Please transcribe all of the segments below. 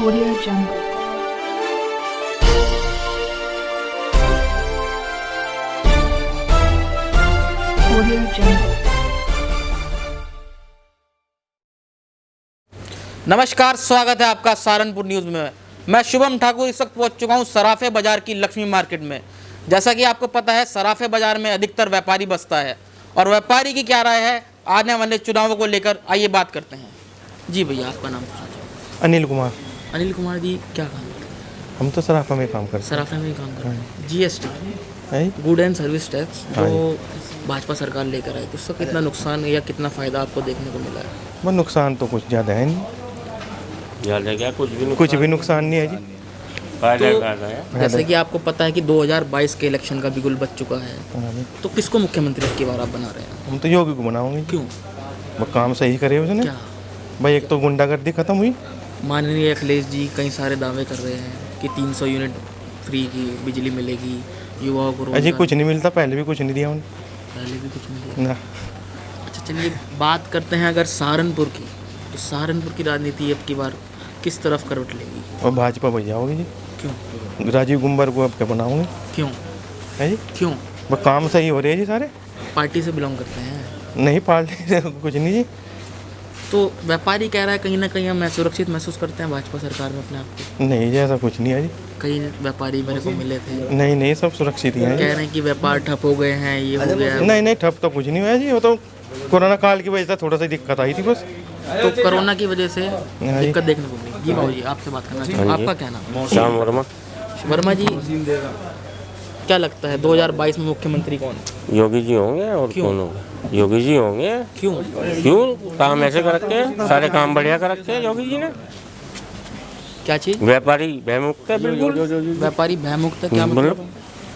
Audio Jungle. Audio Jungle. नमस्कार, स्वागत है आपका सहारनपुर न्यूज़ में। मैं शुभम ठाकुर इस वक्त पहुंच चुका हूं सराफे बाजार की लक्ष्मी मार्केट में। जैसा कि आपको पता है, सराफे बाजार में अधिकतर व्यापारी बसता है और व्यापारी की क्या राय है आने वाले चुनावों को लेकर, आइए बात करते हैं। जी भैया, आपका नाम पूछना चाहूँ? अनिल कुमार। अनिल कुमार जी, क्या काम करते हैं? हम तो सराफा में काम करते हैं। सराफे में ही काम करते हैं। जीएसटी, है गुड एंड सर्विस टैक्स, जो भाजपा सरकार लेकर आई, तो उसका कितना नुकसान या कितना फ़ायदा आपको देखने को मिला है? वो नुकसान तो कुछ ज़्यादा है नहीं, ज़्यादा क्या, कुछ भी नुकसान नहीं है जी। फायदा तो ज़्यादा है। जैसे कि आपको पता है कि 2022 के इलेक्शन का बिगुल बज चुका है, तो किसको मुख्यमंत्री अब की बार आप बना रहे हैं? हम तो योगी को बनाओगे। क्यों? वो काम सही करे उसने। क्या? भाई एक तो गुंडागर्दी खत्म हुई। माननीय अखिलेश जी कई सारे दावे कर रहे हैं कि 300 यूनिट फ्री की बिजली मिलेगी, युवाओं को अजय रोजगार। कुछ नहीं मिलता, पहले भी कुछ नहीं दिया उन्हें पहले भी कुछ नहीं दिया। ना। अच्छा, चलिए बात करते हैं अगर सहारनपुर की, तो सहारनपुर की राजनीति अब की बार किस तरफ करवट लेगी? और भाजपा भैया होगी जी। क्यों? राजीव गुम्बर को अब क्या बनाओगे? क्यों? है जी। क्यों? वो काम सही हो रहे हैं जी सारे। पार्टी से बिलोंग करते हैं? नहीं, पार्टी से कुछ नहीं जी। तो व्यापारी कह रहा है कहीं ना कहीं हम सुरक्षित महसूस करते हैं भाजपा सरकार में अपने आप को। नहीं जी, ऐसा कुछ नहीं है जी। कई व्यापारी मेरे को मिले थे, नहीं, सब सुरक्षित ही कह हैं। रहे हैं कि व्यापार ठप हो गए हैं, ये हो गया है। नहीं, ठप तो कुछ नहीं हुआ जी। वो तो कोरोना काल की वजह से थोड़ा सा दिक्कत आई थी बस। तो कोरोना की वजह से दिक्कत देखने को मिली। जी बाबू जी, आपसे बात करना चाहूँ, आपका क्या नाम है? श्याम वर्मा। वर्मा जी, क्या लगता है 2022 में मुख्यमंत्री कौन? योगी जी होंगे और क्यों? कौन होगा? योगी जी होंगे। क्यों? क्यों? काम ऐसे कर रखे हैं, सारे काम बढ़िया कर रखे हैं योगी जी ने। क्या चीज? व्यापारी भयमुक्त है बिल्कुल। व्यापारी भयमुक्त है, क्या मतलब?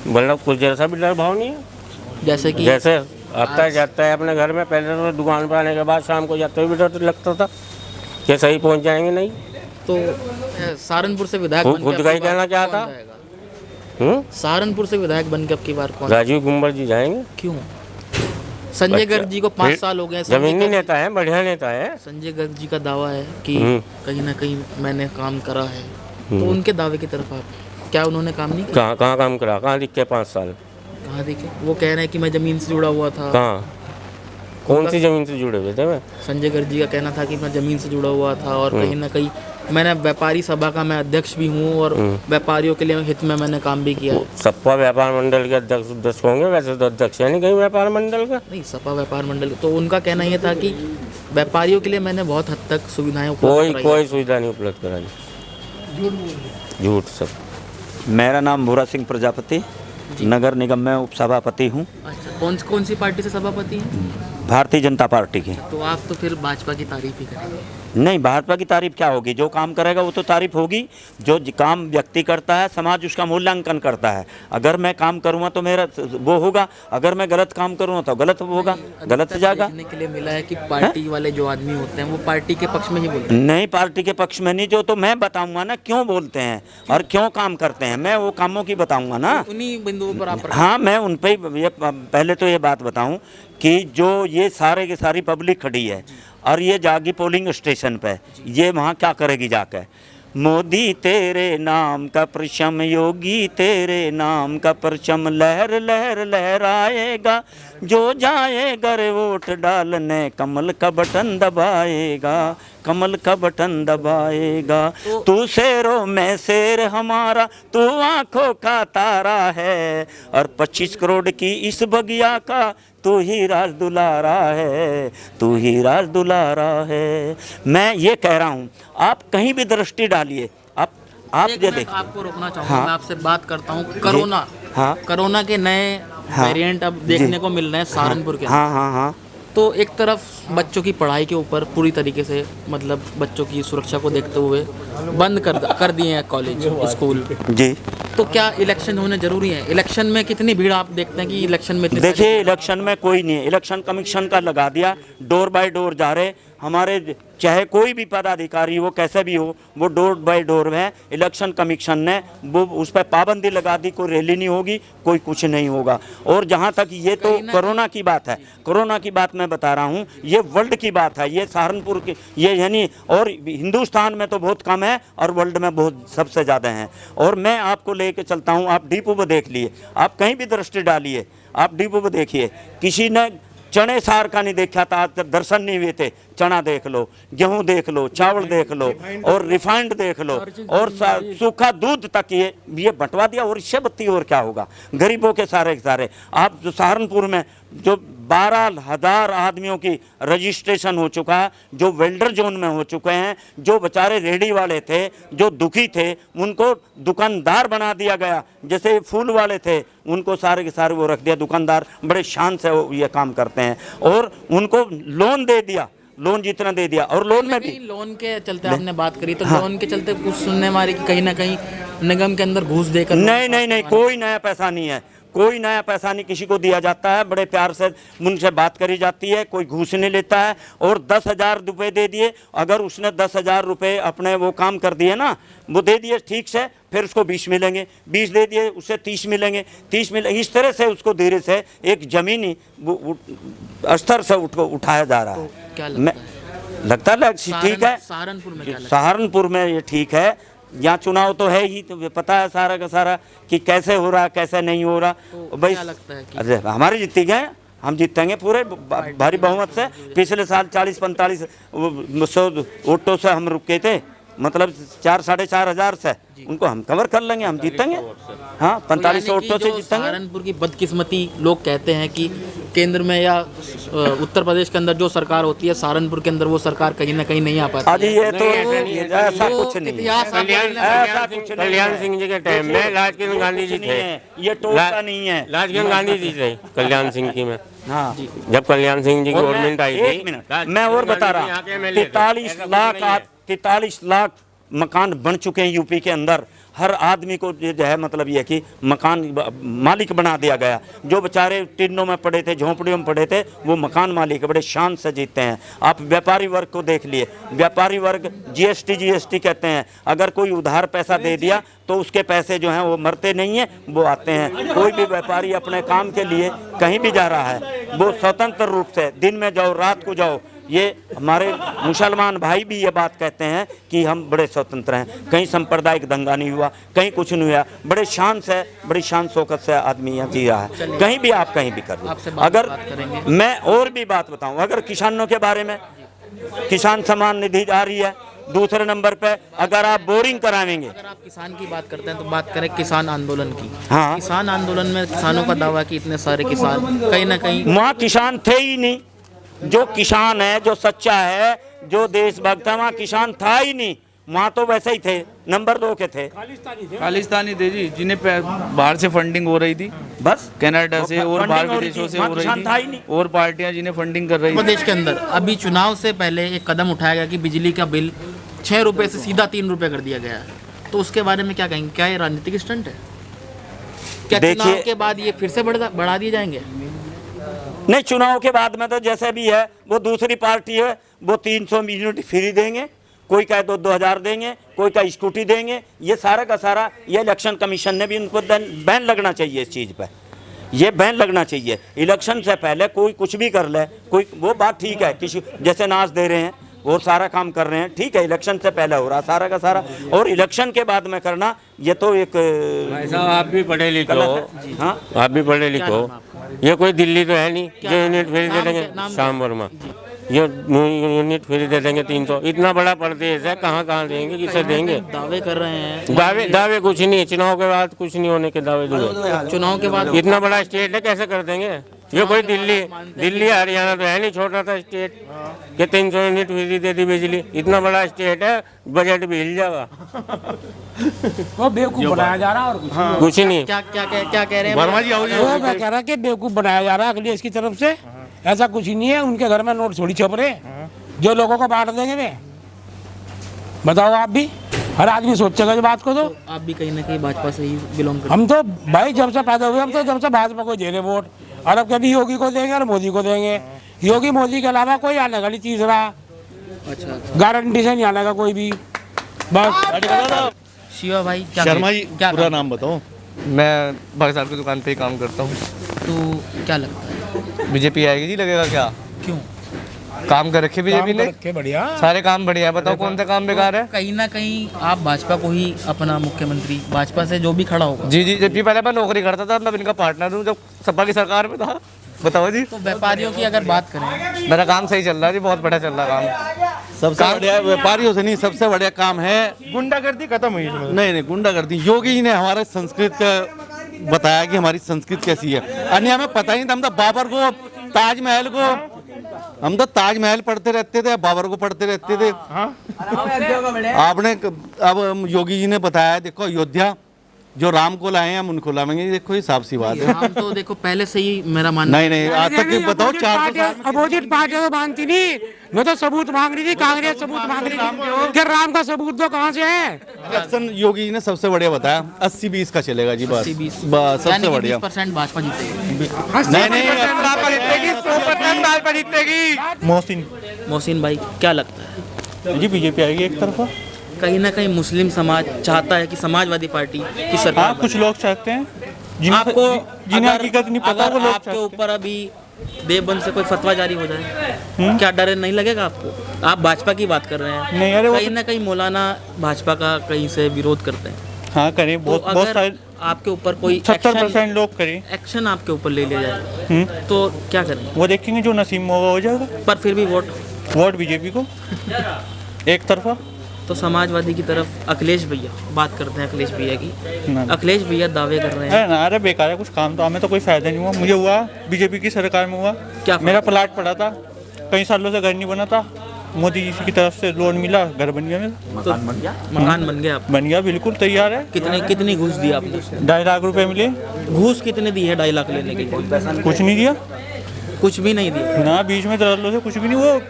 मतलब कुछ जैसा भी डर भाव नहीं है। जैसे कि जैसे आता है जाता है अपने घर में, पहले तो दुकान पर आने के बाद शाम को जाते हुए भी डर लगता था कि सही पहुंच जाएंगे नहीं। तो सहारनपुर से विधायक खुद बन के का ही अब की बार कहना क्या कौन था? जाएगा? सहारनपुर से विधायक बन के अब की बार कौन? राजीव गुम्बर जी जाएंगे। क्यों? संजय गर्ग जी को 5 साल हो गए। जमीनी नेता है, बढ़िया नेता है। संजय गर्ग जी का दावा है कि कहीं ना कहीं मैंने काम करा है, तो उनके दावे की तरफ आप, क्या उन्होंने काम नहीं किया? कहाँ काम करा? कहाँ दिखे 5 साल? कहाँ देखे? वो कह रहे हैं कि मैं जमीन से जुड़ा हुआ था। कहाँ? कौन सी जमीन से जुड़े हुए थे? मैं संजय गर्ग जी का कहना था कि मैं जमीन से जुड़ा हुआ था और कहीं ना कहीं मैंने व्यापारी सभा का मैं अध्यक्ष भी हूँ और व्यापारियों के लिए हित में मैंने काम भी किया। सपा व्यापार मंडल के अध्यक्ष होंगे, वैसे तो अध्यक्ष है नहीं कहीं व्यापार मंडल का। नहीं, सपा व्यापार मंडल, तो उनका कहना ये था कि व्यापारियों के लिए मैंने बहुत हद तक सुविधाएं उपलब्ध कराई। कोई सुविधा नहीं उपलब्ध कराई, झूठ सब। मेरा नाम भूरा सिंह प्रजापति, नगर निगम में उपसभापति हूँ। अच्छा, कौन सी पार्टी से सभापति हैं? भारतीय जनता पार्टी की। तो आप तो फिर भाजपा की तारीफ ही करेंगे। नहीं, भाजपा की तारीफ क्या होगी? जो काम करेगा वो तो तारीफ होगी। जो काम व्यक्ति करता है, समाज उसका मूल्यांकन करता है। अगर मैं काम करूँगा तो मेरा वो होगा, अगर मैं गलत काम करूँगा तो गलत होगा, गलत हो जाएगा। देखने के लिए मिला है कि पार्टी वाले जो आदमी होते हैं वो पार्टी के पक्ष में ही बोलते हैं। नहीं, पार्टी के पक्ष में नहीं, जो तो मैं बताऊंगा ना क्यों बोलते हैं और क्यों काम करते हैं, मैं वो कामों की बताऊंगा ना। उन्हीं बिंदुओं पर आप हाँ, मैं उन पे ये पहले तो ये बात बताऊं कि जो ये सारे की सारी पब्लिक खड़ी है और ये जागी पोलिंग स्टेशन पे, ये वहाँ क्या करेगी जाके? मोदी तेरे नाम का परचम, योगी तेरे नाम का परचम, लहर लहर लहराएगा, जो जाएगा रे वोट डालने, कमल का बटन दबाएगा, कमल का बटन दबाएगा। तू शेरों में शेर हमारा, तू आंखों का तारा है, और 25 करोड़ की इस बगिया का तू ही राज दुलारा है, तू ही राज दुलारा है। मैं ये कह रहा हूँ, आप कहीं भी दृष्टि डालिए, आप ये देख। आपको रोकना चाहूँगा। हाँ। मैं आपसे बात करता हूँ कोरोना। हाँ। कोरोना के नए वेरिएंट अब देखने को मिल रहे हैं सहारनपुर के। हाँ। तो एक तरफ बच्चों की पढ़ाई के ऊपर पूरी तरीके से, मतलब बच्चों की सुरक्षा को देखते हुए बंद कर दिए हैं कॉलेज, स्कूल। जी। तो क्या इलेक्शन होने जरूरी है? इलेक्शन में कितनी भीड़ आप देखते हैं कि इलेक्शन में इतनी देखिए इलेक्शन में कोई नहीं है, इलेक्शन कमीशन का लगा दिया, डोर बाय डोर जा रहे हमारे, चाहे कोई भी पदाधिकारी हो कैसे भी हो, वो डोर बाय डोर है। इलेक्शन कमीशन ने वो उस पर पाबंदी लगा दी, कोई रैली नहीं होगी, कोई कुछ नहीं होगा। और जहाँ तक ये तो कोरोना की बात है, कोरोना की बात मैं बता रहा हूँ, ये वर्ल्ड की बात है, ये सहारनपुर की ये यानी, और हिंदुस्तान में तो बहुत कम है और वर्ल्ड में बहुत सबसे ज़्यादा हैं। और मैं आपको लेके चलता हूँ, आप डिपो पर देख लिए, आप कहीं भी दृष्टि डालिए, आप डिपो पर देखिए, किसी ने चने सार का नहीं देखा था, आज तक दर्शन नहीं हुए थे। चना देख लो, गेहूं देख लो, चावल देख लो और रिफाइंड देख लो और सूखा दूध तक ये बंटवा दिया। और इससे बत्ती और क्या होगा? गरीबों के सारे आप जो सहारनपुर में जो 12,000 आदमियों की रजिस्ट्रेशन हो चुका है, जो वेल्डर जोन में हो चुके हैं, जो बेचारे रेहड़ी वाले थे, जो दुखी थे, उनको दुकानदार बना दिया गया। जैसे फूल वाले थे, उनको सारे के सारे वो रख दिया दुकानदार, बड़े शान से वो ये काम करते हैं। और उनको लोन दे दिया, लोन जितना दे दिया। और लोन में भी लोन के चलते आपने बात करी, तो लोन के चलते कुछ सुनने मारी कि कहीं ना कहीं निगम के अंदर घूस देकर, नहीं, कोई नया पैसा नहीं है, कोई नया पैसा नहीं किसी को दिया जाता है। बड़े प्यार से उनसे बात करी जाती है, कोई घूस नहीं लेता है। और 10,000 रुपये दे दिए, अगर उसने 10,000 रुपये अपने वो काम कर दिए ना, वो दे दिए ठीक से, फिर उसको 20 मिलेंगे, 20 दे दिए उससे 30 मिलेंगे, 30 मिलेंगे। इस तरह से उसको धीरे से एक जमीनी स्तर से उठाया जा रहा है। क्या लगता है ठीक है। सहारनपुर में क्या लगता है? सहारनपुर में ये ठीक है, यहाँ चुनाव तो है ही, तो पता है सारा का सारा कि कैसे हो रहा कैसे नहीं हो रहा। तो भाई क्या लगता है कि अरे हमारी जीती गए, हम जीतेंगे पूरे भारी बहुमत से। पिछले साल 40-45 वोटों से हम रुके थे, मतलब 4-4.5 हज़ार से उनको हम कवर कर लेंगे, हम जीतेंगे। हाँ, 45 वोटों से जीतेंगे। सहारनपुर की बदकिस्मती, लोग कहते हैं कि केंद्र में या उत्तर प्रदेश के अंदर जो सरकार होती है, सहारनपुर के अंदर वो सरकार कहीं ना कहीं नहीं आ पाती। अजी ये तो ऐसा कुछ नहीं है। कल्याण सिंह जी के टाइम में लालकृष्ण गांधी जी थे, ये टोटका नहीं है। लालकृष्ण गांधी जी थे कल्याण सिंह की में। हाँ, जब कल्याण सिंह जी की गवर्नमेंट आई थी, 1 मिनट मैं और बता रहा हूँ, 43 लाख मकान बन चुके हैं यूपी के अंदर। हर आदमी को जो है मतलब ये कि मकान मालिक बना दिया गया। जो बेचारे टिन्नों में पड़े थे, झोंपड़ियों में पड़े थे, वो मकान मालिक बड़े शान से जीते हैं। आप व्यापारी वर्ग को देख लिए, व्यापारी वर्ग जीएसटी कहते हैं, अगर कोई उधार पैसा दे दिया तो उसके पैसे जो हैं वो मरते नहीं हैं, वो आते हैं। कोई भी व्यापारी अपने काम के लिए कहीं भी जा रहा है, वो स्वतंत्र रूप से दिन में जाओ रात को जाओ। ये हमारे मुसलमान भाई भी ये बात कहते हैं कि हम बड़े स्वतंत्र हैं, कहीं सांप्रदायिक दंगा नहीं हुआ, कहीं कुछ नहीं हुआ, बड़े शान से, बड़ी शान शौकत से आदमी यहाँ जी रहा है। कहीं भी आप कहीं भी कर लो। अगर मैं और भी बात बताऊं, अगर किसानों के बारे में, किसान सम्मान निधि आ रही है दूसरे नंबर पे, अगर आप बोरिंग करावेंगे। अगर आप किसान की बात करते हैं तो बात करें किसान आंदोलन की। हाँ, किसान आंदोलन में किसानों का दावा कि इतने सारे किसान कहीं ना कहीं वहाँ किसान थे ही नहीं। जो किसान है, जो सच्चा है, जो देशभक्त है, वहाँ किसान था ही नहीं। वहाँ तो वैसे ही थे, नंबर 2 के थे, खालिस्तानी थे जी, जिन्हें बाहर से फंडिंग हो रही थी, बस कनाडा से और बाहर विदेशों से हो रही किसान था ही नहीं। थी, और पार्टियां जिन्हें फंडिंग कर रही थी। प्रदेश के अंदर अभी चुनाव से पहले एक कदम उठाया गया कि बिजली का बिल 6 रुपये से सीधा 3 रुपये कर दिया गया है। तो उसके बारे में क्या कहेंगे? क्या ये राजनीतिक स्टंट है? क्या चुनाव के बाद ये फिर से बढ़ा दिए जाएंगे? नहीं, चुनाव के बाद में तो जैसे भी है, वो दूसरी पार्टी है, वो 300 यूनिट फ्री देंगे, कोई कहे 2,000 देंगे, कोई का स्कूटी देंगे। ये सारा का सारा ये इलेक्शन कमीशन ने भी उनको बैन लगना चाहिए इस चीज़ पे, ये बैन लगना चाहिए। इलेक्शन से पहले कोई कुछ भी कर ले, कोई वो बात ठीक है, किसी जैसे नाच दे रहे हैं वो सारा काम कर रहे हैं, ठीक है, इलेक्शन से पहले हो रहा सारा का सारा, और इलेक्शन के बाद में करना ये तो एक साहब आप भी पढ़े लिखे हो। हाँ, आप भी पढ़े लिखे हो। ये कोई दिल्ली तो है नहीं जो यूनिट फ्री दे देंगे। श्याम वर्मा, ये यूनिट फ्री दे देंगे 300। इतना बड़ा प्रदेश है, कहाँ कहाँ देंगे, किसे देंगे? दावे कर रहे हैं। दावे कुछ नहीं है, चुनाव के बाद कुछ नहीं होने के दावे जो चुनाव के बाद इतना बड़ा स्टेट है, कैसे कर देंगे? ये कोई दिल्ली हरियाणा तो है नहीं, छोटा सा स्टेट के 300 यूनिट फ्री दे दी बिजली। इतना बड़ा स्टेट है, बजट भी हिल जाएगा। वो बेवकूफ बनाया जा रहा है और कुछ नहीं। क्या कह रहे हैं वर्मा जी आओ वो मैं कह रहा कि बेवकूफ बनाया जा रहा है अखिलेश की तरफ से। ऐसा कुछ ही नहीं है, उनके घर में नोट थोड़ी छप रहे जो लोगों को बांट देंगे वे। बताओ आप भी, हर आदमी सोचेगा इस बात को। तो आप भी कहीं ना कहीं भाजपा से ही बिलोंग करते हम तो भाई जब से पैदा हुए हम तो जब से भाजपा को दे रहे वोट, और अब कभी योगी को देंगे और मोदी को देंगे। योगी मोदी के अलावा कोई आने का नहीं तीसरा, हैं। अच्छा गारंटी से नहीं आने का कोई भी। बस शिवा भाई क्या शर्मा जी क्या पूरा काम? नाम बताओ। मैं भाई साहब की दुकान पे ही काम करता हूँ। तो क्या लगता है बीजेपी आएगी जी, लगेगा क्या? क्यों? काम कर रखे बीजेपी ने, रखे बढ़िया। सारे काम बढ़िया है। बताओ कौन सा काम बेकार है? कहीं ना कहीं आप भाजपा को ही अपना मुख्यमंत्री, भाजपा से जो भी खड़ा होगा। जी जी, जबकि पहले मैं नौकरी करता था, मैं इनका पार्टनर हूँ जब सपा की सरकार में था। बताओ जी, तो व्यापारियों की अगर बात करें, मेरा काम सही चल रहा है जी, बहुत बढ़िया चल रहा है काम। सबसे बढ़िया व्यापारियों से नहीं, सबसे बढ़िया काम है। गुंडागर्दी खत्म हुई इसमें। नहीं गुंडागर्दी। योगी जी ने हमारे संस्कृत का बताया कि हमारी संस्कृत कैसी है। अन्य हमें पता ही नहीं था। हम तो बाबर को, ताजमहल को, हम तो ताजमहल पढ़ते रहते थे, बाबर को पढ़ते रहते थे। आपने अब योगी जी ने बताया, देखो अयोध्या जो राम को लाए हैं हम उनको लाएंगे। देखो ये साफ सी बात है। हम तो देखो पहले से ही मेरा मानना नहीं आज तक की बताओ 400 साल अपोजिट पार्टियां तो मानती नहीं। मैं तो सबूत मांग रही थी, कांग्रेस सबूत मांग रही थी कि राम का सबूत तो कहाँ से है? इलेक्शन योगी जी ने सबसे बढ़िया बताया 80-20 का चलेगा जी। बस 80-20 बस सबसे बढ़िया। 20% भाजपा जीतेगी। नहीं मोहसिन भाई क्या लगता है? जी बीजेपी आएगी एक तरफा। कहीं ना कहीं मुस्लिम समाज चाहता है कि समाजवादी पार्टी की सरकार हाँ कुछ लोग चाहते हैं बने। आपको जिन्हें अगर- हकीकत नहीं पता अगर वो लोग आपके ऊपर अभी देवबंद से कोई फतवा जारी हो जाए, क्या डर नहीं लगेगा आपको? आप भाजपा की बात कर रहे हैं। नहीं, अरे वो कहीं ना कहीं मौलाना भाजपा का कहीं से विरोध करते हैं। हाँ करें, तो अगर आपके ऊपर कोई 70% लोग करें। एक्शन आपके ऊपर ले लिया जाए तो क्या करेंगे? वो देखेंगे जो नसीब में होगा हो जाएगा। पर फिर भी वोट बीजेपी को एक तरफा। तो समाजवादी की तरफ अखिलेश भैया, बात करते हैं अखिलेश भैया की। ना। अखिलेश भैया दावे कर रहे हैं। है ना, अरे बेकार है कुछ काम। तो हमें तो कोई फायदा नहीं हुआ। मुझे हुआ बीजेपी की सरकार में हुआ। क्या मेरा प्लाट पड़ा था, कई सालों से घर नहीं बना था। मोदी जी की तरफ से लोन मिला, घर बन गया मेरा। तो मकान बन गया आप? बन गया, बिल्कुल तैयार है। कितनी घूस दी आपने? 2.5 लाख रुपए मिले। घूस कितने दी है 2.5 लाख लेने के लिए? कुछ नहीं दिया कुछ भी नहीं दी। ना, बीच में दलालों से कुछ भी नहीं। वो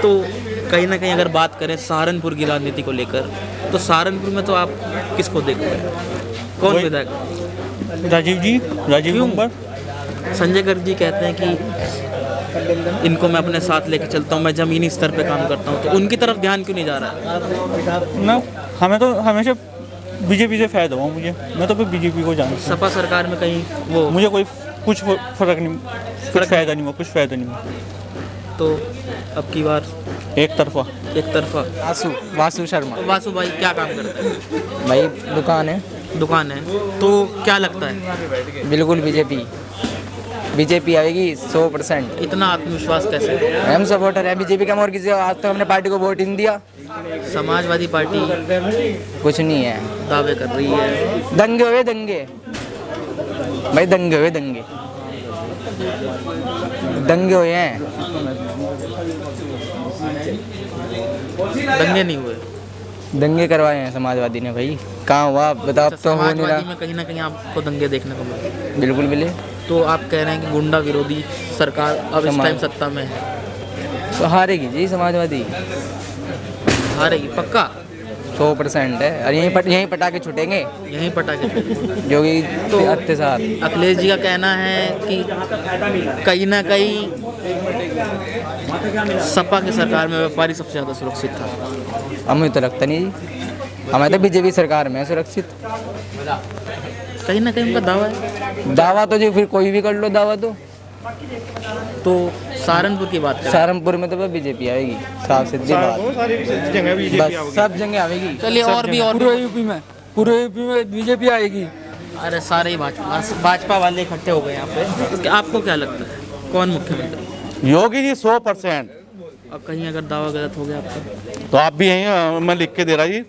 तो कहीं ना कहीं अगर बात करें सहारनपुर की राजनीति को लेकर, तो सहारनपुर में तो आप किसको देखते हैं? कौन वही- विधायक? राजीव क्यों? कुमार। संजय गर्ग जी कहते हैं कि इनको मैं अपने साथ लेकर चलता हूँ, मैं जमीनी स्तर पे काम करता हूँ। तो उनकी तरफ ध्यान क्यों नहीं जा रहा है? ना, हमें तो हमेशा बीजेपी से फायदा हुआ। मुझे, मैं तो फिर बीजेपी को जानता हूँ। सपा सरकार में कहीं वो मुझे कोई कुछ फर्क नहीं, कुछ फायदा नहीं हुआ, कुछ फायदा नहीं हुआ। तो अब की बार एक तरफा। एक तरफा। वासु शर्मा तो वासु भाई क्या काम करते हैं? भाई दुकान है। दुकान है। तो क्या लगता है, बिल्कुल बीजेपी आएगी 100%। इतना आत्मविश्वास कैसे? हम सपोर्टर हैं बीजेपी का, और किसी आज तक हमने पार्टी को वोट ही नहीं दिया। समाजवादी पार्टी कुछ नहीं है, दावे कर रही है। दंगे हुए दंगे भाई, दंगे हुए दंगे हुए हैं। दंगे नहीं हुए। दंगे करवाए हैं समाजवादी ने भाई। कहाँ हुआ बताओ? अब तो हो नहीं समाजवादी रहा। में कहीं ना कहीं आपको दंगे देखने को मिले। बिल्कुल मिले। तो आप कह रहे हैं कि गुंडा विरोधी सरकार अब इस समाज- टाइम सत्ता में है, तो हारेगी जी समाजवादी, हारेगी पक्का? 100% है। और यहीं पटाखे छुटेंगे यहीं पटाखे जो कि तो- अत्याचार। अखिलेश जी का कहना है कि कहीं ना कहीं सपा की सरकार में व्यापारी सबसे ज़्यादा सुरक्षित था। हमें तो लगता नहीं जी, हमें तो बीजेपी सरकार में है सुरक्षित। कहीं ना कहीं उनका दावा है। दावा तो जी फिर कोई भी कर लो दावा। तो सहारनपुर की बात करें, सहारनपुर में तो बीजेपी आएगी, साफ सीधी बात। सारी जगह बीजेपी बस सब जगह आएगी। चलिए और भी पूरे यूपी में बीजेपी आएगी। अरे सारे ही भाजपा वाले इकट्ठे हो गए यहाँ पे। तो आपको क्या लगता है कौन मुख्यमंत्री? योगी जी 100%। अब कहीं अगर दावा गलत हो गया आपका? तो आप भी यहीं, मैं लिख के दे रहा जी।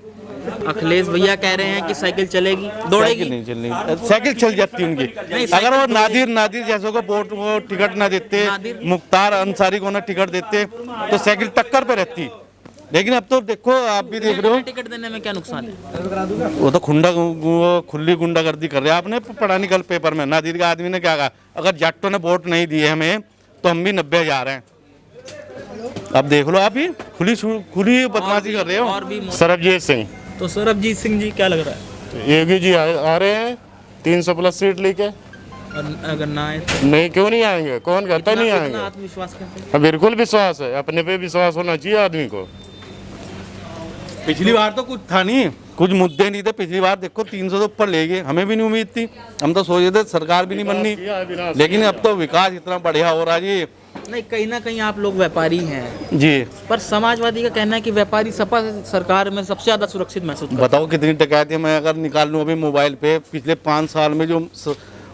अखिलेश भैया कह रहे हैं कि साइकिल चलेगी, दौड़ेगी। साइकिल नहीं चलनी, साइकिल चल जाती उनकी। अगर वो नादिर जैसों को वोट वो टिकट ना देते, मुख्तार अंसारी को ना टिकट देते, तो साइकिल टक्कर पे रहती। लेकिन अब तो देखो, आप भी देख रहे हो, टिकट देने में क्या नुकसान है? वो तो खुली गुंडागर्दी कर रहे हैं। आपने पढ़ा नहीं कल पेपर में, नादिर के आदमी ने क्या कहा, अगर जाटों ने वोट नहीं दिए हमें तो हम भी 90,000 हैं। अब देख लो, आप ही खुली बदमाशी कर रहे और हो। भी सरबजीत सिंह। तो सरबजीत सिंह जी क्या लग रहा है? योगी जी आ रहे हैं 300+ सीट लेके। और अगर ना आए तो नहीं, क्यों नहीं आएंगे? कौन कहता नहीं कितना आएंगे? आत्मविश्वास करते हैं? हाँ, बिल्कुल विश्वास है, अपने पे विश्वास होना चाहिए आदमी को। पिछली बार तो कुछ था नहीं, कुछ मुद्दे नहीं थे। पिछली बार देखो 300 से ऊपर ले गए, हमें भी नहीं उम्मीद थी। हम तो सोचे थे सरकार भी नहीं बननी, लेकिन अब तो विकास इतना बढ़िया हो रहा है जी। नहीं, कहीं ना कहीं आप लोग व्यापारी हैं जी पर समाजवादी का कहना है कि व्यापारी सपा सरकार में सबसे ज्यादा सुरक्षित महसूस करते बताओ कितनी डकैती मैं अगर निकाल लूँ अभी मोबाइल पे, पिछले 5 साल में जो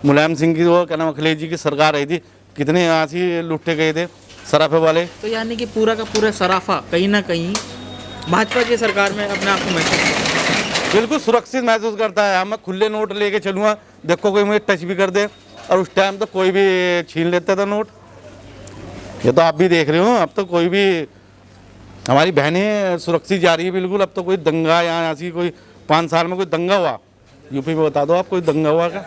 मुलायम सिंह की वो क्या नाम अखिलेश जी की सरकार आई थी, कितने यहाँ से लुटे गए थे सराफे वाले। हैं। तो यानी कि पूरा का पूरा सराफा कहीं ना कहीं भाजपा की सरकार में अपने आप को महसूस करता है। बिल्कुल सुरक्षित महसूस करता है। मैं खुले नोट लेके चलूँगा, देखो कोई मुझे टच भी कर दे, और उस टाइम तो कोई भी छीन लेता था नोट। ये तो आप भी देख रहे हो, अब तो कोई भी हमारी बहनें सुरक्षित जा रही है बिल्कुल। अब तो कोई दंगा यहाँ ऐसी कोई 5 साल में कोई दंगा हुआ यूपी में, बता दो आप कोई दंगा हुआ क्या?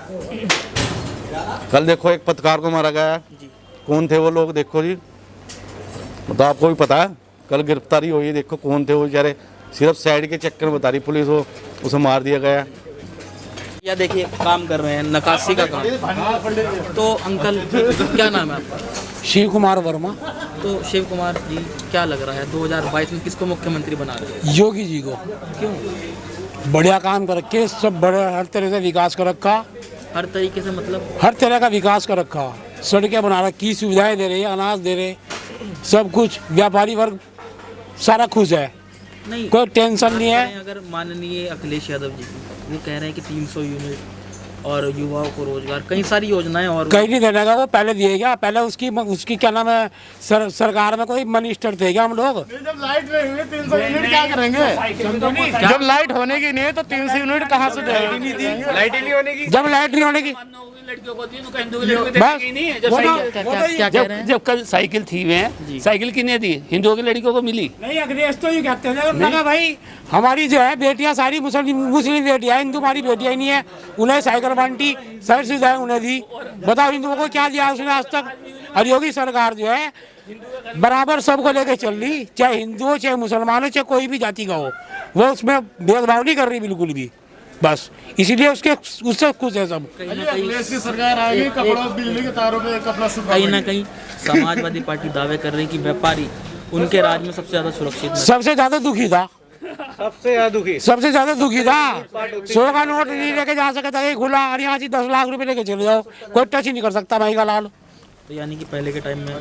कल देखो एक पत्रकार को मारा गया, कौन थे वो लोग देखो जी, तो आपको भी पता है। कल गिरफ्तारी हुई, देखो कौन थे वो बेचारे, सिर्फ साइड के चक्कर में बता रही पुलिस, वो उसे मार दिया गया। या देखिए काम कर रहे हैं नक्काशी का काम। तो अंकल क्या नाम है आपका? शिव कुमार वर्मा। तो शिव कुमार जी क्या लग रहा है 2022 में किसको मुख्यमंत्री बना रहे हैं? योगी जी को। क्यों? बढ़िया काम कर रखे, सब बड़े हर तरह से विकास कर रखा, हर तरीके से मतलब हर तरह का विकास कर रखा। सड़कें बना रखी, सुविधाएं दे रहे, अनाज दे रहे, सब कुछ। व्यापारी वर्ग सारा खुश है, नहीं कोई टेंशन नहीं है। अगर माननीय अखिलेश यादव जी वो कह रहे हैं कि 300 यूनिट और युवाओं को रोजगार, कई सारी योजनाएं और कहीं नहीं देने का, वो पहले दिएगा। पहले उसकी क्या नाम है, सरकार में कोई मिनिस्टर थे क्या हम लोग? जब लाइट नहीं हुई 300 यूनिट क्या करेंगे? जब लाइट होने की नहीं है तो 300 यूनिट कहाँ से देंगे? लाइट ही नहीं होने की। जब लाइट नहीं होने की लड़कियों को दी तो कहीं क्या कह रहे हैं? जब कल साइकिल थी में साइकिल कितने दी? हिंदुओं की लड़कियों को मिली नहीं। अखिलेश तो ये कहते हैं ना भाई हमारी जो है बेटियां सारी मुस्लिम बेटियां, हिंदू हमारी बेटियां ही नहीं है, उन्हें साइकिल बांटी, सारी सुविधाएं उन्हें दी। बताओ हिंदुओं को क्या दिया उसने आज तक? और योगी सरकार जो है बराबर सबको लेके चल रही, चाहे हिंदू हो, चाहे मुसलमान हो, चाहे कोई भी जाति का हो, वो उसमें भेदभाव नहीं कर रही बिल्कुल भी। बस इसीलिए उससे खुश है सब। सरकार आएगी, कपड़ा बिजली के तारों पे कपड़ा कहीं ना कहीं समाजवादी पार्टी दावे कर रही है कि व्यापारी उनके राज में सबसे ज्यादा सुरक्षित है। सबसे ज्यादा दुखी था, सबसे ज्यादा दुखी था। 100 का नोट नहीं लेके जा सकता है खुला, और यहाँ से 10 लाख रुपए लेके चले जाओ, कोई टच ही नहीं कर सकता भाई का लाल। तो यानी कि पहले के टाइम में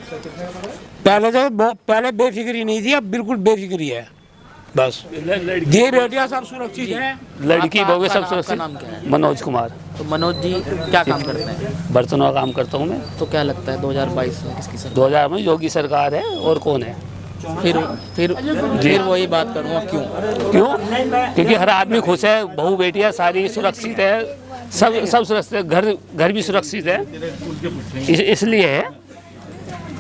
पहले बेफिक्री नहीं थी, अब बिल्कुल बेफिक्री है। बस ये बेटियां सब सुरक्षित है। लड़की आपका- बहु सब आपका सुरक्षित। नाम क्या है? मनोज कुमार। तो मनोज जी क्या काम करते हैं? बर्तनों का काम करता हूँ मैं। तो क्या लगता है 2022 में किसकी सरकार? 2000 में योगी सरकार है, और कौन है? फिर वही बात करूँगा, क्यों? क्योंकि हर आदमी खुश है, बहू बेटियां सारी सुरक्षित है, सब सुरक्षित है, घर भी सुरक्षित है, इसलिए है।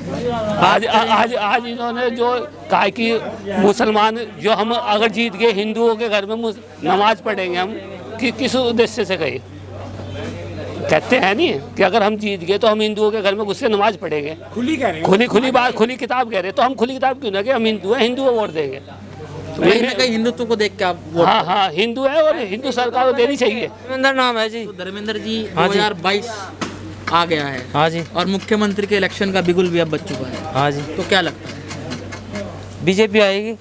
आज इन्होंने जो कहा कि मुसलमान जो हम अगर जीत गए हिंदुओं के घर में नमाज पढ़ेंगे, हम किस उद्देश्य से कहे? कहते हैं नहीं कि अगर हम जीत गए तो हम हिंदुओं के घर में घुस के नमाज पढ़ेंगे। खुली कह रहे हैं, खुली बात, खुली किताब कह रहे हैं, तो हम खुली किताब क्यों ना कि हम हिंदू हैं, हिंदू को वोट देंगे। कहीं ना कहीं हिंदुत्व को देख के आप वोट हाँ, हिंदू है और हिंदू सरकार को देनी चाहिए। धर्मेंद्र नाम है जी। तो धर्मेंद्र जी 2022 आ गया है। हाँ जी। और मुख्यमंत्री के इलेक्शन का बिगुल भी अब बच चुका है। हाँ जी। तो क्या लगता है बीजेपी आएगी।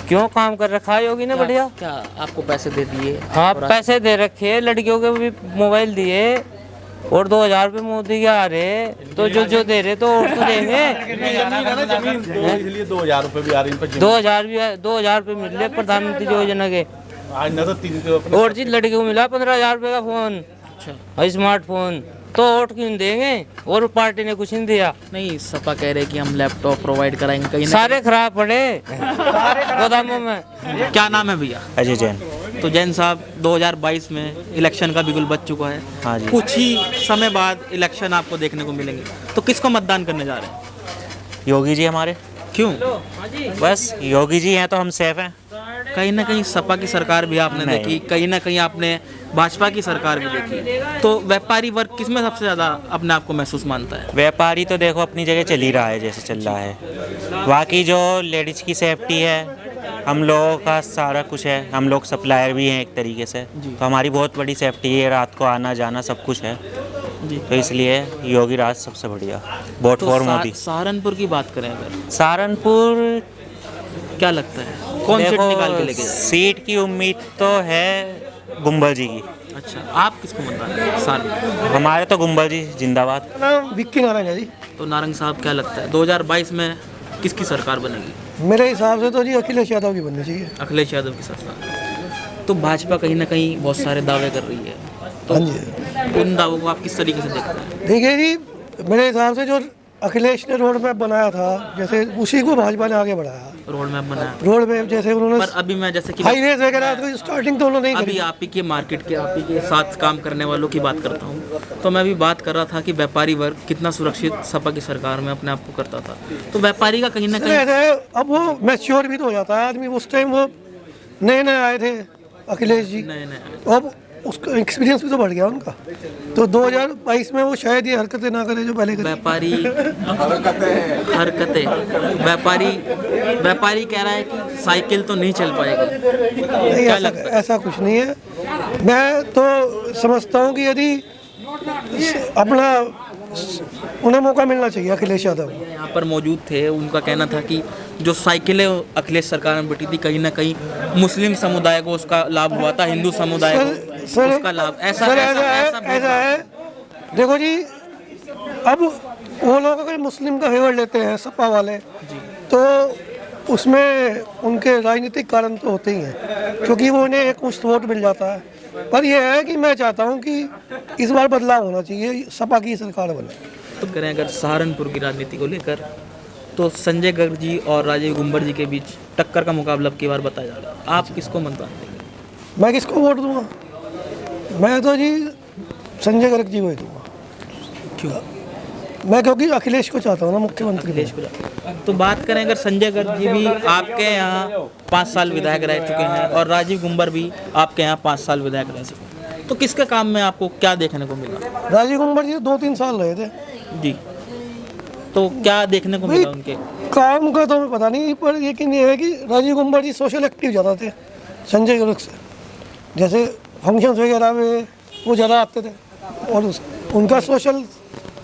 क्यों काम कर रखा है योगी ने बढ़िया। क्या आपको पैसे दे दिए? हाँ, और पैसे दे रखे, लड़कियों के भी मोबाइल दिए, और 2000 रुपये मोदी के आ रहे, तो जो दे रहे तो और तो देंगे। इसलिए 2000 रुपए भी आ रही है। 2000 रुपये मिल रहे प्रधानमंत्री योजना के। आज न तो 300 और जी लड़के को मिला 15,000 रुपये का फोन, अच्छा स्मार्टफोन, तो वोट क्यों देंगे? और पार्टी ने कुछ नहीं दिया। नहीं, सपा कह रहे कि हम लैपटॉप प्रोवाइड कराएंगे, कहीं ना सारे खराब पड़े गोदामों में। क्या नाम है भैया? अजय जैन। तो जैन साहब 2022 में इलेक्शन का बिगुल बच चुका है। हाँ जी। कुछ ही समय बाद इलेक्शन आपको देखने को मिलेंगे, तो किसको मतदान करने जा रहे हैं? योगी जी हमारे। क्यों? बस योगी जी हैं तो हम सेफ हैं। कहीं ना कहीं सपा की सरकार भी आपने नहीं। देखी, कहीं ना कहीं आपने भाजपा की सरकार भी देखी, तो व्यापारी वर्ग किसमें सबसे ज़्यादा अपने आप को महसूस मानता है? व्यापारी तो देखो अपनी जगह चल ही रहा है जैसे चल रहा है। बाकी जो लेडीज़ की सेफ्टी है हम लोगों का सारा कुछ है, हम लोग सप्लायर भी हैं एक तरीके से, तो हमारी बहुत बड़ी सेफ्टी है, रात को आना जाना सब कुछ है जी। तो इसलिए योगी राज सबसे बढ़िया, वोट फॉर मोदी। सहारनपुर की बात करें अगर, सहारनपुर क्या लगता है कौन सीट निकाल के लेके जाए? सीट की उम्मीद तो है गुंबल जी की। अच्छा, आप किसको मतदान करेंगे सहारनपुर? हमारे तो गुंबल जी जिंदाबाद। विक्की नारायण है जी। तो नारंग साहब क्या लगता है 2022 में किसकी सरकार बनेगी? मेरे हिसाब से तो जी अखिलेश यादव की बननी चाहिए। अखिलेश यादव की सरकार। तो भाजपा कहीं ना कहीं बहुत सारे दावे कर रही है, तो हाँ जी। उन दावों को आप किस तरीके से देखते हैं? देखिए जी, मेरे हिसाब से जो अखिलेश ने रोड मैप बनाया था, जैसे उसी को भाजपा ने आगे बढ़ाया। रोड मैप बनाया, रोड मैप जैसे उन्होंने, पर अभी मैं जैसे कि हाईवेज वगैरह तो स्टार्टिंग तो उन्होंने नहीं अभी करी। आप ही के मार्केट के, आप ही के साथ काम करने वालों की बात करता हूँ, तो मैं भी बात कर रहा था कि व्यापारी वर्ग कितना सुरक्षित सपा की सरकार में अपने आप को करता था। तो व्यापारी का कहीं ना कहीं अब वो मैच्योर भी तो हो जाता है आदमी। उस टाइम वो नए नए आए थे अखिलेश जी, नए नए अब उसका एक्सपीरियंस भी तो बढ़ गया उनका। तो 2022 में वो शायद ये हरकतें ना करे जो पहले करे। व्यापारी हरकतें, व्यापारी कह रहा है कि साइकिल तो नहीं चल पाएगी। नहीं, क्या लगता है? ऐसा कुछ नहीं है। मैं तो समझता हूँ कि यदि अपना उन्हें मौका मिलना चाहिए अखिलेश यादव। यहाँ पर मौजूद थे, उनका कहना था कि जो साइकिलें अखिलेश सरकार में बैठी थी कहीं ना कहीं मुस्लिम समुदाय को उसका लाभ हुआ था, हिंदू समुदाय को उसका लाभ। ऐसा है। देखो जी, अब वो लोग अगर मुस्लिम का फेवर लेते हैं सपा वाले, तो उसमें उनके राजनीतिक कारण तो होते ही हैं, क्योंकि वो उन्हें एक मुश्त वोट मिल जाता है। पर यह है कि मैं चाहता हूं कि इस बार बदलाव होना चाहिए, सपा की सरकार बने। तो करें अगर सहारनपुर की राजनीति को लेकर, तो संजय गर्ग जी और राजीव गुंबर जी के बीच टक्कर का मुकाबला की बार बताया जा रहा है। आप किसको मतदान देंगे? मैं किसको वोट दूंगा? मैं तो जी संजय गर्ग जी को ही दूंगा। क्यों? मैं क्योंकि अखिलेश को चाहता हूँ ना मुख्यमंत्री। अखिलेश को। तो बात करें अगर संजय गर्ग जी भी आपके यहाँ 5 साल विधायक रह चुके हैं और राजीव गुंबर भी आपके यहाँ 5 साल विधायक रह चुके हैं, तो किसके काम में आपको क्या देखने को मिला? राजीव गुंबर जी 2-3 साल रहे थे जी, तो क्या देखने को मिला उनके काम का? तो हमें पता नहीं, पर लेकिन ये है कि राजीव गुंबर जी सोशल एक्टिव ज़्यादा थे संजय गर्ग से। जैसे फंक्शंस वगैरह में वो ज़्यादा आते थे, और उनका सोशल,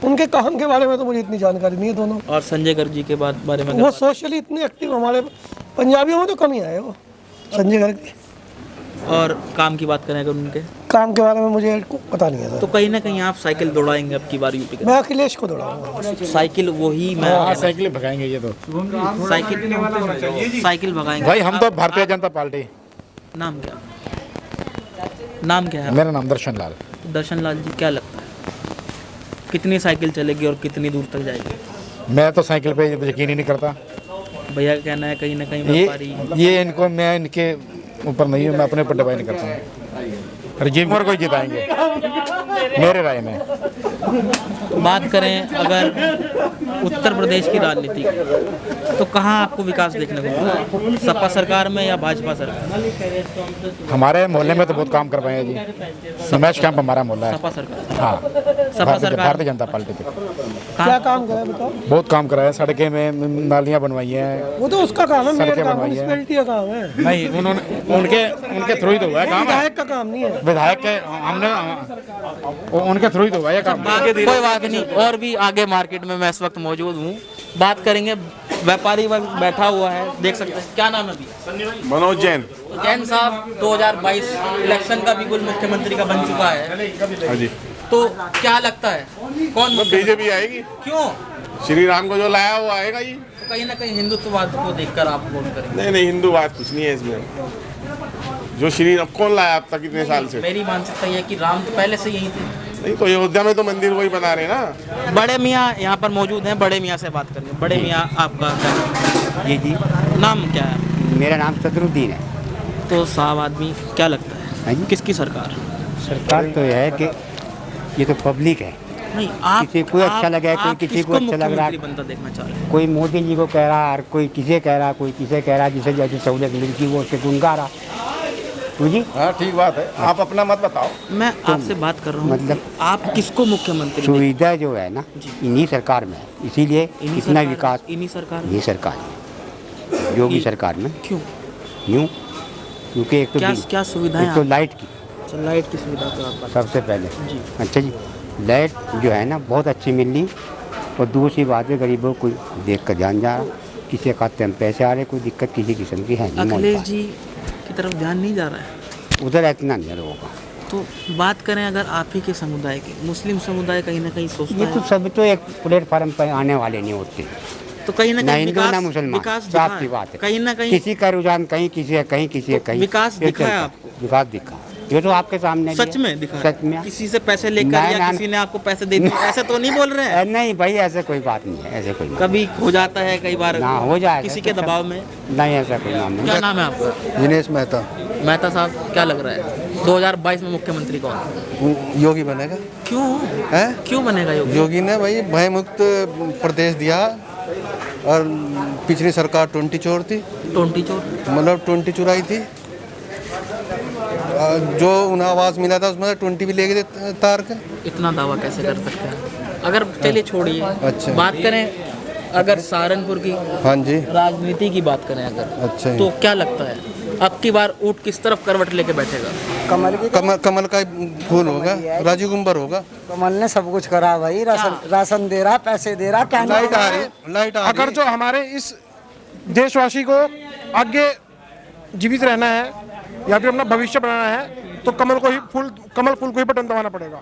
उनके काम के बारे में तो मुझे इतनी जानकारी नहीं है दोनों। और संजय गर्ग जी के बारे में वो सोशली इतने एक्टिव हमारे पंजाबियों में तो कम ही आए वो संजय गर्ग जी। और काम की बात करें अगर उनके काम के बारे में मुझे पता नहीं है। तो कहीं ना कहीं आप साइकिल दौड़ाएंगे अब की बार यूपी के? मैं अखिलेश को दौड़ाऊंगा। साइकिल वही मैं साइकिल भगाएंगे ये तो। साइकिल भगाएंगे भाई हम तो भारतीय जनता पार्टी। नाम क्या? नाम क्या है? मेरा नाम दर्शन लाल। दर्शन लाल जी, क्या लगता है कितनी साइकिल चलेगी और कितनी दूर तक जाएगी? मैं तो साइकिल पे यकीन ही नहीं करता। भैया का कहना है कहीं ना कहीं व्यापारी ये इनको, मैं इनके ऊपर नहीं हूँ, मैं अपने ऊपर दबाई नहीं करता हूँ। राजीव कुमार को जिताएंगे मेरे राय में। बात करें अगर उत्तर प्रदेश की राजनीति की, तो कहाँ आपको विकास देखने को मिला? सपा सरकार में या भाजपा सरकार? हमारे मोहल्ले में तो बहुत काम कर पाए हैं जी। रमेश कैंप हमारा मोहल्ला है। सपा सरकार। हाँ, सपा सरकार, भारतीय जनता पार्टी पे क्या काम करा बताओ? बहुत काम कराया, सड़कें में नालियाँ बनवाई हैं। वो तो उसका काम है, मेरा सड़कें काम बनवाई है। म्युनिसिपैलिटी का काम है। नहीं, उन्होंने उनके थ्रू ही तो हुआ है काम। विधायक का काम नहीं है। विधायक के हमने उनके थ्रू ही तो हुआ है काम। कोई बात नहीं, और भी आगे मार्केट में मैं इस वक्त मौजूद हूँ। बात करेंगे, व्यापारी वर्ग बैठा हुआ है, देख सकते हैं। क्या नाम है अभी? मनोज जैन। जैन साहब, 2022 इलेक्शन का बिल्कुल मुख्यमंत्री का बन चुका है। हाँ जी। तो क्या लगता है कौन बीजेपी आएगी? क्यों? श्री राम को जो लाया वो आएगा जी। तो कहीं ना कहीं हिंदुत्ववाद को देखकर आप वोट करेंगे? नहीं नहीं, हिंदूवाद कुछ नहीं है इसमें। जो श्री राम कौन लाया अब तक इतने साल से? मेरी मानसिकता यह है कि राम तो पहले से यही थे। नहीं तो अयोध्या में तो मंदिर वही बना रहे ना। बड़े मियाँ यहाँ पर मौजूद हैं, बड़े मियाँ से बात करेंगे। बड़े मियाँ, आपका जी जी, नाम क्या है? मेरा नाम सदरुद्दीन है। तो साहब आदमी, क्या लगता है किसकी सरकार? सरकार तो यह है कि ये तो पब्लिक है। नहीं, आप किसी को अच्छा लगा है, कोई किसी को अच्छा लग रहा है। बनता देखना चाह रहे हैं? कोई मोदी जी को कह रहा है, कोई किसे कह रहा है, कोई किसे कह रहा है, जिसे जैसी सहूलियत मिलती वो उससे गुनगा रहा। तो जी हाँ, ठीक बात है। आप अपना मत बताओ। मैं आपसे बात कर रहा हूँ, मतलब आप किसको मुख्यमंत्री? सुविधा जो है ना इन्हीं सरकार में है, इसीलिए इतना विकास इन्हीं सरकार, ये सरकार योगी सरकार में। क्यों? यूँ, क्योंकि एक तो क्या सुविधाएं एक तो आप- लाइट की अच्छा, लाइट की सुविधा तो आपका सबसे पहले। जी। अच्छा जी, लाइट जो है ना बहुत अच्छी मिल रही, और दूसरी बात है गरीबों को देख कर जान जा रहा, किसी खाते हम पैसे आ रहे, कोई दिक्कत किसी किस्म की है नहीं। अखिलेश जी की तरफ ध्यान नहीं जा रहा है। उधर इतना नहीं है लोगों का। तो बात करें अगर आप ही के समुदाय की, मुस्लिम समुदाय कहीं ना कहीं सोचता ये तो है सब तो एक प्लेटफार्म पर आने वाले नहीं होते, तो कहीं ना ना कहीं हिंदू ना विकास मुसलमान, विकास साफ दिखा सी है। बात है। कहीं ना कहीं किसी का रुझान कहीं किसी है कहीं किसी है कहीं, विकास ये दिखा है चलता आपको? विकास दिखा, ये तो आपके सामने भी सच है। में दिखा है? सच में किसी से पैसे लेकर ना- या ना- किसी ने आपको पैसे दे दिए ऐसे तो नहीं बोल रहे हैं? नहीं भाई ऐसे कोई बात नहीं है, ऐसे कोई नहीं। कभी हो जाता है, कई बार ना हो जाएगा किसी के तो सब- दबाव में। नहीं ऐसा कोई नाम नहीं। क्या नाम है आपका? दिनेश मेहता। मेहता साहब, क्या लग रहा है 2022 में मुख्यमंत्री कौन? योगी बनेगा। क्यों है? क्यों बनेगा योगी? योगी ने भाई भय मुक्त प्रदेश दिया, और पिछली सरकार 20 चोर थी, 20 चोर, मतलब 20 चुराई थी। जो उन्हें आवाज़ मिला था उसमें 20 भी ले गए तार के। इतना दावा कैसे कर सकते हैं? अगर चलिए छोड़िए, अच्छा। बात करें अगर सहारनपुर की हाँ जी। राजनीति की बात करें अगर, अच्छा। तो क्या लगता है अब की बार ऊँट किस तरफ करवट लेके बैठेगा? कमल का फूल होगा, राजू गुम्बर होगा। कमल ने सब कुछ करा भाई, राशन दे रहा, पैसे दे रहा, क्या लाइट आ रही, लाइट आ रही। अगर जो हमारे इस देशवासी को आगे जीवित रहना है या फिर अपना भविष्य बनाना है तो कमल फूल को ही बटन दबाना पड़ेगा,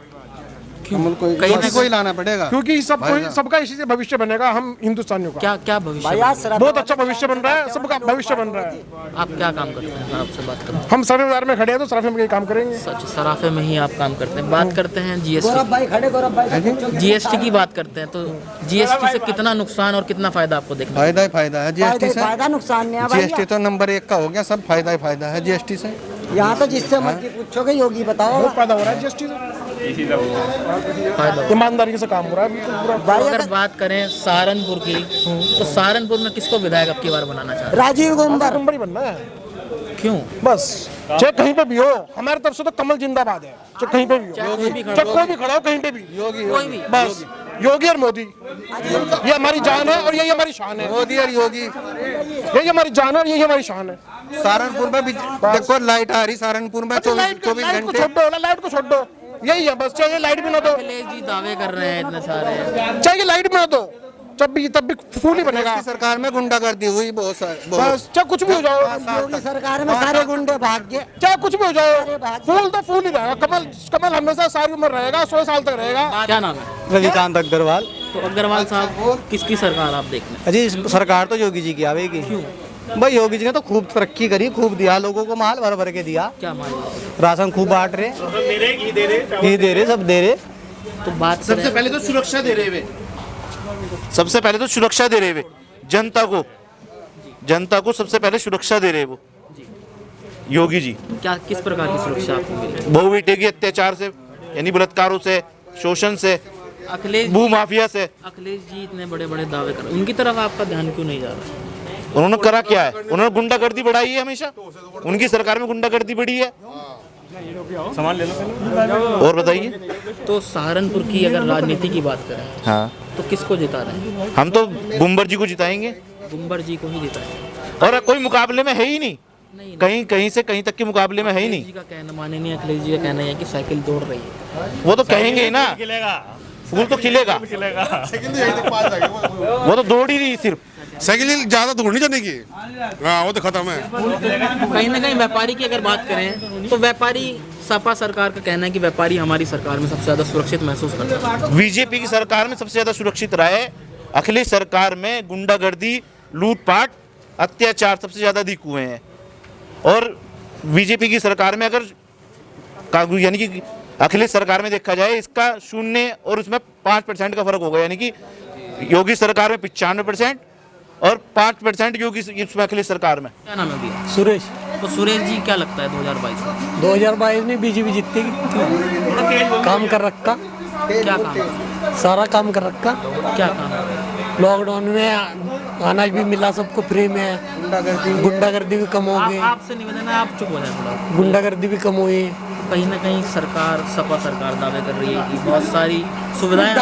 कमल को ही लाना पड़ेगा, क्योंकि सबका इसी से भविष्य बनेगा हम हिंदुस्तानियों का। क्या भविष्य? बहुत अच्छा भविष्य बन रहा है, सबका भविष्य बन रहा है। आप क्या काम करते हैं? मैं आपसे बात करूँ। हम सराफे बाजार में खड़े हैं तो सराफे में यही काम करेंगे। सच, सराफे में ही आप काम करते हैं। बात करते हैं जीएसटी की बात करते हैं, तो जीएसटी से कितना नुकसान और कितना फायदा आपको देखना? फायदा ही फायदा है जीएसटी से। फायदा नुकसान नहीं है भाई। जीएसटी तो नंबर 1 का हो गया, सब फायदा ही फायदा है जीएसटी से। यहाँ तो जिससे मर्जी पूछोगे योगी बताओ। बहुत फायदा हो रहा है जीएसटी से, फायदा। ईमानदारी से काम हो रहा है बिल्कुल पूरा। तो अगर बात करें सहारनपुर की, तो सहारनपुर में किसको विधायक अब की बार बनाना चाह रहे राजीव गुम्बर ही बनना है। हैं? क्यों? बस चाहे कहीं पे भी हो, हमारी तरफ से तो कमल जिंदाबाद है, चाहे कहीं पे भी हो, चाहे कोई भी खड़ा हो कहीं पे भी, कोई भी। बस योगी और मोदी, ये हमारी जान है और यही हमारी शान है। मोदी और योगी, यही हमारी जान है और यही हमारी शान है। सहारनपुर में भी देखो लाइट आ रही, सहारनपुर में 24 लाइट को घंटे। छोड़ दो, यही है बस। चाहे लाइट भी ना दो, अखिलेश जी दावे कर रहे हैं इतने सारे, चाहे लाइट भी ना दो, तब भी फूल ही बनेगा। सरकार में गुंडागर्दी हुई बहुत सारी, बस चाहे कुछ भी हो जाओ, योगी सरकार में सारे गुंडे भाग गए। चाहे कुछ भी हो जाओ, फूल तो फूल ही रहेगा। कमल हमेशा सारी उम्र रहेगा, 100 साल तक रहेगा। क्या नाम है? रजनीकांत अग्रवाल। तो अग्रवाल साहब, किसकी सरकार आप देख रहे हैं? अजी सरकार तो योगी जी की आवेगी। क्यों भाई? योगी जी ने तो खूब तरक्की करी, खूब दिया लोगों को, माल भर भर के दिया, क्या मान राशन खूब बांट रहे, घी दे रहे, सब दे रहे। तो बात सबसे पहले तो सुरक्षा दे रहे हुए, सबसे पहले तो सुरक्षा दे रहे हुए जनता को सबसे पहले सुरक्षा दे रहे वो योगी जी। क्या किस प्रकार की सुरक्षा आपको मिली? बहु बेटे के अत्याचार से, यानी बलात्कारों से, शोषण से, अखिलेश भू माफिया से। अखिलेश जी इतने बड़े बड़े दावे कर, उनकी तरफ आपका ध्यान क्यों नहीं जा रहा? उन्होंने करा क्या है? उन्होंने गुंडागर्दी बढ़ाई है, हमेशा उनकी सरकार में गुंडागर्दी बढ़ी है। सामान ले लो और बताइए। तो सहारनपुर की अगर राजनीति की बात करें, हाँ, तो किसको जिता रहे हैं? हम तो गुम्बर जी को जिताएंगे। गुम्बर जी को ही जिताएंगे, और कोई मुकाबले में है ही नहीं, कहीं से कहीं तक के मुकाबले में है ही नहीं। जी का कहना माने नहीं, अखिलेश जी का कहना है कि साइकिल दौड़ रही है। वो तो कहेंगे ही ना, फूल तो खिलेगा, वो तो दौड़ ही रही, सिर्फ साइकिल ज्यादा दौड़ नहीं जाने की। हाँ, वो तो खत्म है। कहीं ना कहीं व्यापारी की अगर बात करें तो व्यापारी, सपा सरकार का कहना है कि व्यापारी हमारी सरकार में सबसे ज्यादा सुरक्षित महसूस करता है। बीजेपी की सरकार में सबसे ज्यादा सुरक्षित रहा है। अखिलेश सरकार में गुंडागर्दी, लूटपाट, अत्याचार सबसे ज्यादा दिख हुए हैं। और बीजेपी की सरकार में अगर यानी कि अखिलेश सरकार में देखा जाए, इसका 0 और उसमें 5% का फर्क होगा, यानी कि योगी सरकार में 95% और 5% योगी इसमें अखिलेश सरकार में। क्या नाम है भैया? सुरेश। तो सुरेश जी क्या लगता है 2022 में? 2022 में बीजेपी जीतेगी। काम कर रखा, क्या काम? सारा काम कर रखा। क्या काम? लॉकडाउन में अनाज भी मिला सबको फ्री में, गुंडागर्दी भी कम हो गई। आपसे निवेदन है आप चुप हो जाए थोड़ा। गुंडागर्दी भी कम हुई। कहीं ना कहीं सरकार, सपा सरकार दावे कर रही है कि बहुत सारी सुविधाएं।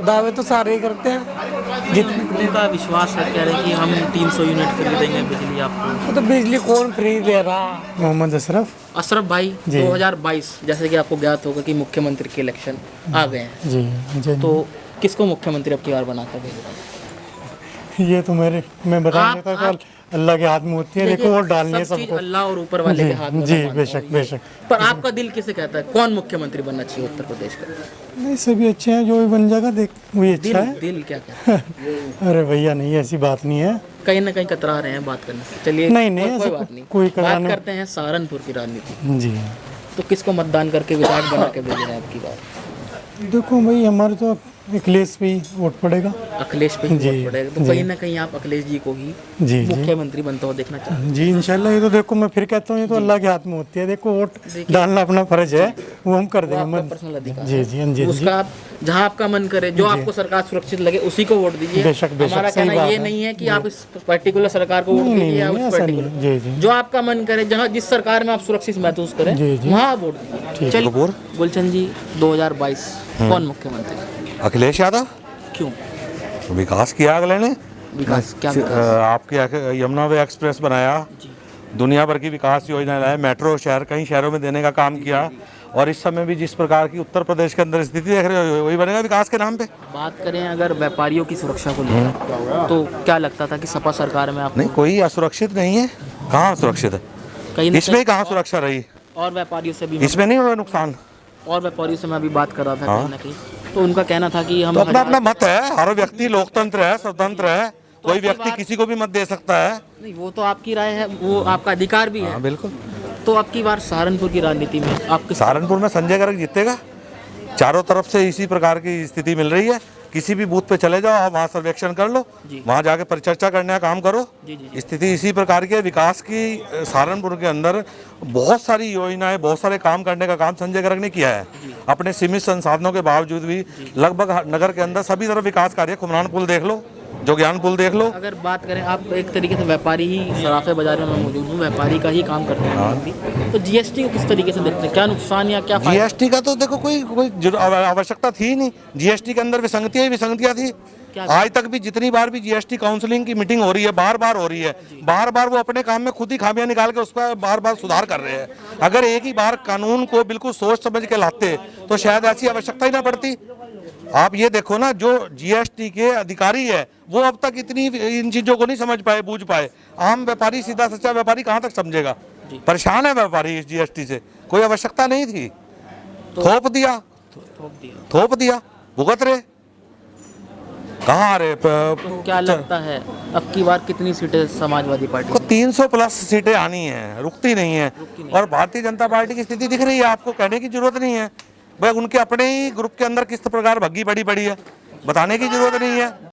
दावे तो सारे ही करते हैं। उनका विश्वास है, कह रहे हैं कि हम 300 यूनिट फ्री देंगे बिजली आपको। तो बिजली कौन फ्री दे रहा? मोहम्मद अशरफ भाई, जी। 2022 जैसे कि आपको ज्ञात होगा कि मुख्यमंत्री के इलेक्शन आ गए हैं जी तो किसको मुख्यमंत्री अब की बार बना कर देगा? ये तो मैं बता देता हूँ, अल्लाह के हाथ में होती है। देखो वोट डालनी है सब चीज सबको, अल्लाह और ऊपर वाले के हाथ में। जी मैं मानता बेशक हूँ। बेशक। पर आपका दिल किसे कहता है कौन मुख्यमंत्री बनना चाहिए उत्तर प्रदेश का? नहीं सभी अच्छे हैं, जो भी बन जाएगा देख वही अच्छा है। दिल क्या कहता है? अरे भैया नहीं, ऐसी बात नहीं है। कहीं ना कहीं कतरा रहे हैं बात करने से। चलिए नहीं, कोई ऐसा बात नहीं, कोई बात कराने- करते हैं सहारनपुर की राजनीति। जी तो किसको मतदान करके विधायक बना के भेज रहे हैं आपकी बात? देखो भाई, हमारे तो अखिलेश पे ही वोट पड़ेगा। अखिलेश पे ही जी, वोट पड़ेगा। तो जी। कहीं ना कहीं आप अखिलेश जी को ही जी। मुख्यमंत्री बनता हुआ देखना चाहते हैं? जी इंशाल्लाह। ये तो देखो मैं फिर कहता हूँ, ये तो अल्लाह के हाथ में होती है। देखो वोट डालना अपना फर्ज है, वो हम कर देंगे। आपका पर्सनल अधिकार जी जी जी उसका आप जहाँ आपका मन करे, जो आपको सरकार सुरक्षित लगे उसी को वोट दीजिए। बेशक, बेशक, हमारा सही कहना बात ये है। नहीं है कि आप इस पर्टिकुलर सरकार को वोट नहीं, दीजिए या नहीं, उस ऐसा नहीं पर्टिकुलर, है। जी, जी। जो आपका मन करे, जहाँ जिस सरकार में आप सुरक्षित महसूस करें जी, जी। वहाँ वोट दीजिए। चलिए गुलशन जी, 2022 कौन मुख्यमंत्री? अखिलेश यादव। क्यों? विकास किया अगले ने, विकास क्या? आपकी यमुना वे एक्सप्रेस बनाया, दुनिया भर की विकास योजना लाए, मेट्रो शहर कई शहरों में देने का काम किया। और इस समय भी जिस प्रकार की उत्तर प्रदेश के अंदर स्थिति देख रहे हो, वही बनेगा विकास के नाम पे। बात करें अगर व्यापारियों की सुरक्षा को लेकर, तो क्या लगता था कि सपा सरकार में आप नहीं, कोई असुरक्षित नहीं है। कहाँ सुरक्षित है? कहीं ना इसमें कहाँ सुरक्षा रही? और व्यापारियों से भी इसमें नहीं हुआ नुकसान। और व्यापारियों से मैं अभी बात कर रहा था कहीं ना कहीं, तो उनका कहना था कि हम तो अपना अपना मत है, हर व्यक्ति लोकतंत्र है, स्वतंत्र है, कोई व्यक्ति किसी को भी मत दे सकता है। नहीं, वो तो आपकी राय है, वो आपका अधिकार भी है। बिल्कुल। तो अब की बार सहारनपुर की राजनीति में आप सहारनपुर में संजय गर्ग जीतेगा। चारों तरफ से इसी प्रकार की स्थिति मिल रही है। किसी भी बूथ पे चले जाओ, वहाँ सर्वेक्षण कर लो, वहाँ जाके परिचर्चा करने का काम करो। स्थिति इसी प्रकार की है। विकास की सहारनपुर के अंदर बहुत सारी योजनाएं, बहुत सारे काम करने का काम संजय गर्ग ने किया है। अपने सीमित संसाधनों के बावजूद भी लगभग नगर के अंदर सभी तरफ विकास कार्य, खुमरान पुल देख लो, जोगियान पुल देख लो। अगर बात करें, आप एक तरीके से व्यापारी ही, सराफे बाजार में मैं मौजूद हूँ, व्यापारी का ही काम करते हैं, तो जीएसटी को किस तरीके से देखते हैं? क्या नुकसान या क्या फायदा? जीएसटी का तो देखो कोई आवश्यकता थी नहीं। जीएसटी के अंदर विसंगतियां थी। आज तक भी जितनी बार भी जीएसटी काउंसलिंग की मीटिंग हो रही है, बार बार हो रही है, बार बार वो अपने काम में खुद ही खामियां निकाल के उसका बार बार सुधार कर रहे हैं। अगर एक ही बार कानून को बिल्कुल सोच समझ के लाते तो शायद ऐसी आवश्यकता ही ना पड़ती। आप ये देखो ना, जो जीएसटी के अधिकारी है वो अब तक इतनी इन चीजों को नहीं समझ पाए, बूझ पाए। आम व्यापारी, सीधा सच्चा व्यापारी कहाँ तक समझेगा? परेशान है व्यापारी इस जीएसटी से। कोई आवश्यकता नहीं थी, थोप दिया, भुगत रहे। कहाँ रहे? तो क्या लगता है अब की बार कितनी सीटें समाजवादी पार्टी को? 300 प्लस सीटें आनी है, रुकती नहीं है। और भारतीय जनता पार्टी की स्थिति दिख रही है, आपको कहने की जरूरत नहीं है भाई। उनके अपने ही ग्रुप के अंदर किस प्रकार भग्गी पड़ी है, बताने की जरूरत नहीं है।